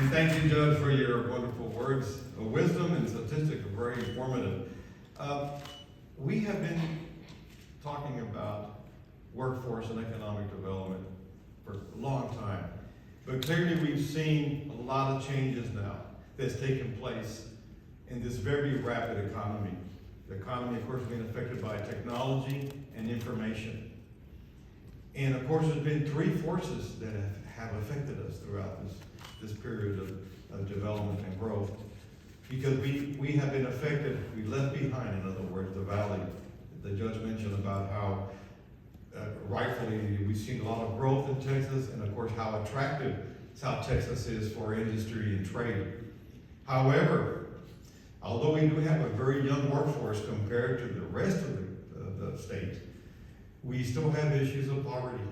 And thank you, Judge, for your wonderful words of wisdom and statistics are very informative. We have been talking about workforce and economic development for a long time. But clearly we've seen a lot of changes now that's taken place in this very rapid economy. The economy, of course, has been affected by technology and information. And of course, there's been three forces that have affected us throughout this period of development and growth. Because we have been affected, we left behind, in other words, the valley. The judge mentioned about how rightfully we've seen a lot of growth in Texas, and of course how attractive South Texas is for industry and trade. However, although we do have a very young workforce compared to the rest of the state, we still have issues of poverty.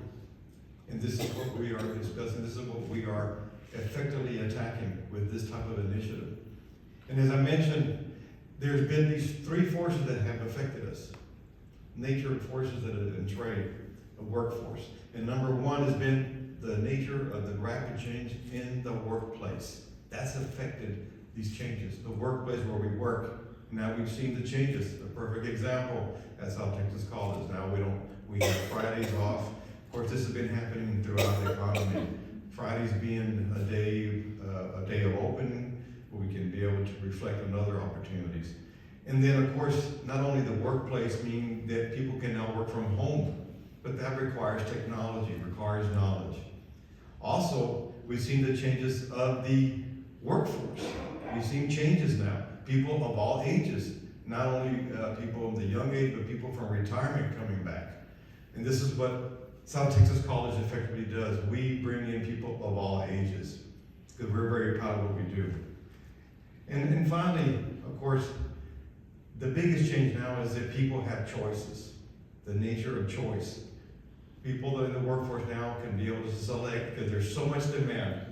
And this is what we are discussing, this is what we are effectively attacking with this type of initiative. And as I mentioned, there's been these three forces that have affected us. Nature forces that have been trade, the workforce. And number one has been the nature of the rapid change in the workplace. That's affected these changes. The workplace where we work, now we've seen the changes. A perfect example at South Texas College. Now we have Fridays off. Of course, this has been happening throughout the economy. Fridays being a day of opening, where we can be able to reflect on other opportunities. And then, of course, not only the workplace, meaning that people can now work from home, but that requires technology, requires knowledge. Also, we've seen the changes of the workforce. We've seen changes now. People of all ages, not only people of the young age, but people from retirement coming back. And this is what South Texas College effectively does. We bring in people of all ages, because we're very proud of what we do. And finally, of course, the biggest change now is that people have choices, the nature of choice. People in the workforce now can be able to select, because there's so much demand,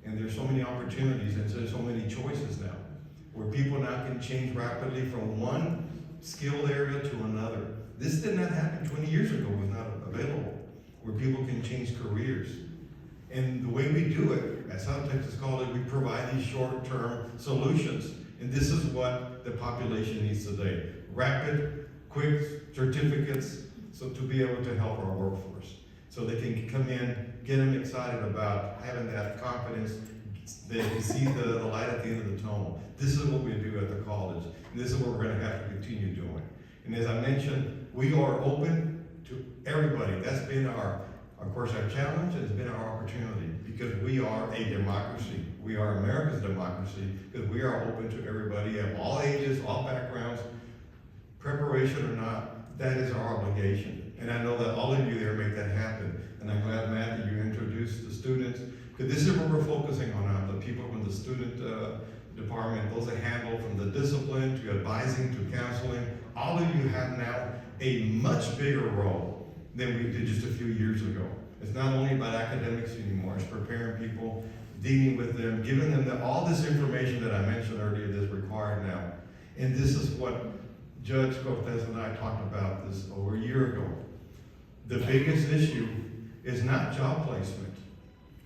and there's so many opportunities, and there's so many choices now, where people now can change rapidly from one skilled area to another. This did not happen 20 years ago, it was not available, where people can change careers. And the way we do it at South Texas College, we provide these short-term solutions. And this is what the population needs today. Rapid, quick certificates, so to be able to help our workforce. So they can come in, get them excited about having that confidence, they can see the light at the end of the tunnel. This is what we do at the college, and this is what we're gonna have to continue doing. And as I mentioned, we are open to everybody. That's been of course, our challenge, and it's been our opportunity, because we are a democracy. We are America's democracy, because we are open to everybody of all ages, all backgrounds, preparation or not. That is our obligation. And I know that all of you there make that happen. And I'm glad, Matt, that you introduced the students, because this is what we're focusing on now, the people from the student department, those that handle from the discipline to advising to counseling. All of you have now a much bigger role than we did just a few years ago. It's not only about academics anymore, it's preparing people, dealing with them, giving them all this information that I mentioned earlier that's required now. And this is what Judge Cortez and I talked about this over a year ago. The biggest issue is not job placement,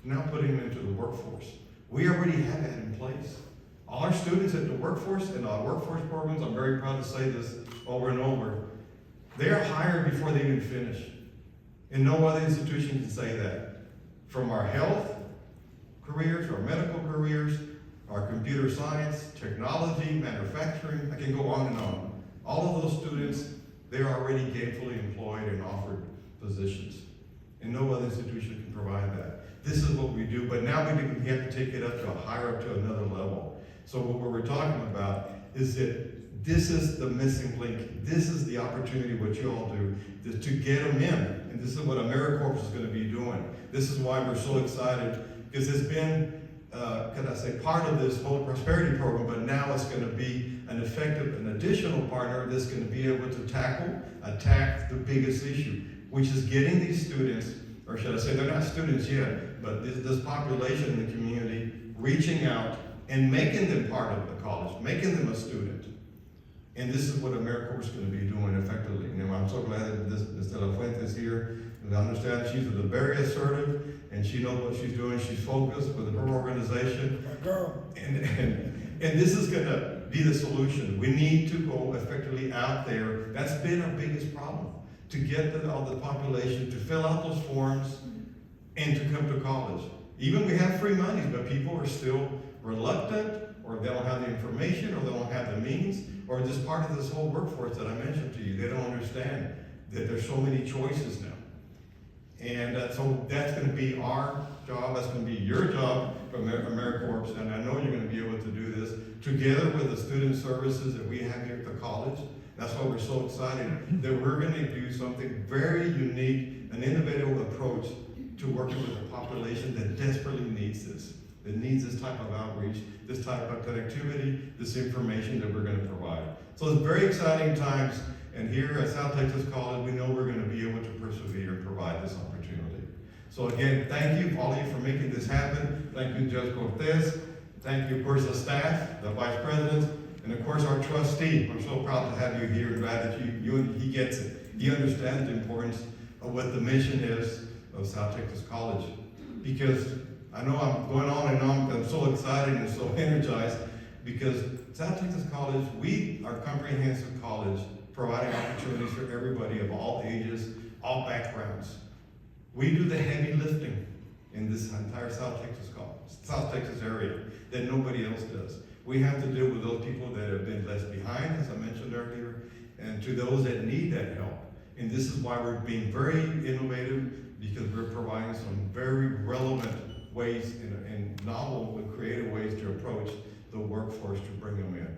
not putting them into the workforce. We already have that in place. All our students at the workforce and our workforce programs, I'm very proud to say this over and over, they are hired before they even finish. And no other institution can say that. From our health careers, our medical careers, our computer science, technology, manufacturing, I can go on and on. All of those students, they're already gainfully employed and offered positions. And no other institution can provide that. This is what we do, but now we have to take it up to another level. So what we're talking about is that this is the missing link. This is the opportunity, what you all do, is to get them in. And this is what AmeriCorps is going to be doing. This is why we're so excited, because it's been, part of this whole prosperity program, but now it's going to be an additional partner that's going to be able to attack the biggest issue, which is getting these students, or should I say, they're not students yet, but this population in the community, reaching out and making them part of the college, making them a student. And this is what AmeriCorps is going to be doing effectively. And I'm so glad that Ms. De La Fuente is here, And I understand she's very assertive, and she knows what she's doing. She's focused with her organization. My girl. And this is gonna be the solution. We need to go effectively out there. That's been our biggest problem, to get all the population to fill out those forms and to come to college. Even we have free money, but people are still reluctant, or they don't have the information, or they don't have the means, or just part of this whole workforce that I mentioned to you. They don't understand that there's so many choices now. And so that's going to be our job, that's going to be your job from AmeriCorps, and I know you're going to be able to do this together with the student services that we have here at the college. That's why we're so excited that we're going to do something very unique, an innovative approach to working with a population that desperately needs this, that needs this type of outreach, this type of connectivity, this information that we're going to provide. So it's very exciting times, and here at South Texas College, we know we're going to be able to persevere and provide this opportunity. So again, thank you, all of you, for making this happen. Thank you, Judge Cortez. Thank you, of course, the staff, the vice presidents, and of course, our trustee. I'm so proud to have you here and glad that he gets it. He understands the importance of what the mission is of South Texas College. Because I know I'm going on and on, I'm so excited and so energized, because South Texas College, we are a comprehensive college providing opportunities for everybody of all ages, all backgrounds. We do the heavy lifting in this entire South Texas area that nobody else does. We have to deal with those people that have been left behind, as I mentioned earlier, and to those that need that help. And this is why we're being very innovative, because we're providing some very relevant ways and novel and creative ways to approach the workforce to bring them in.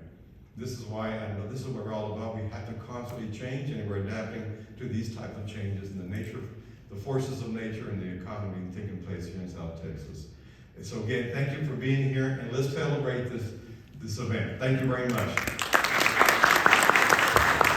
This is why I know this is what we're all about. We have to constantly change, and we're adapting to these types of changes in the nature, the forces of nature and the economy taking place here in South Texas. And so again, thank you for being here, and let's celebrate this event. Thank you very much.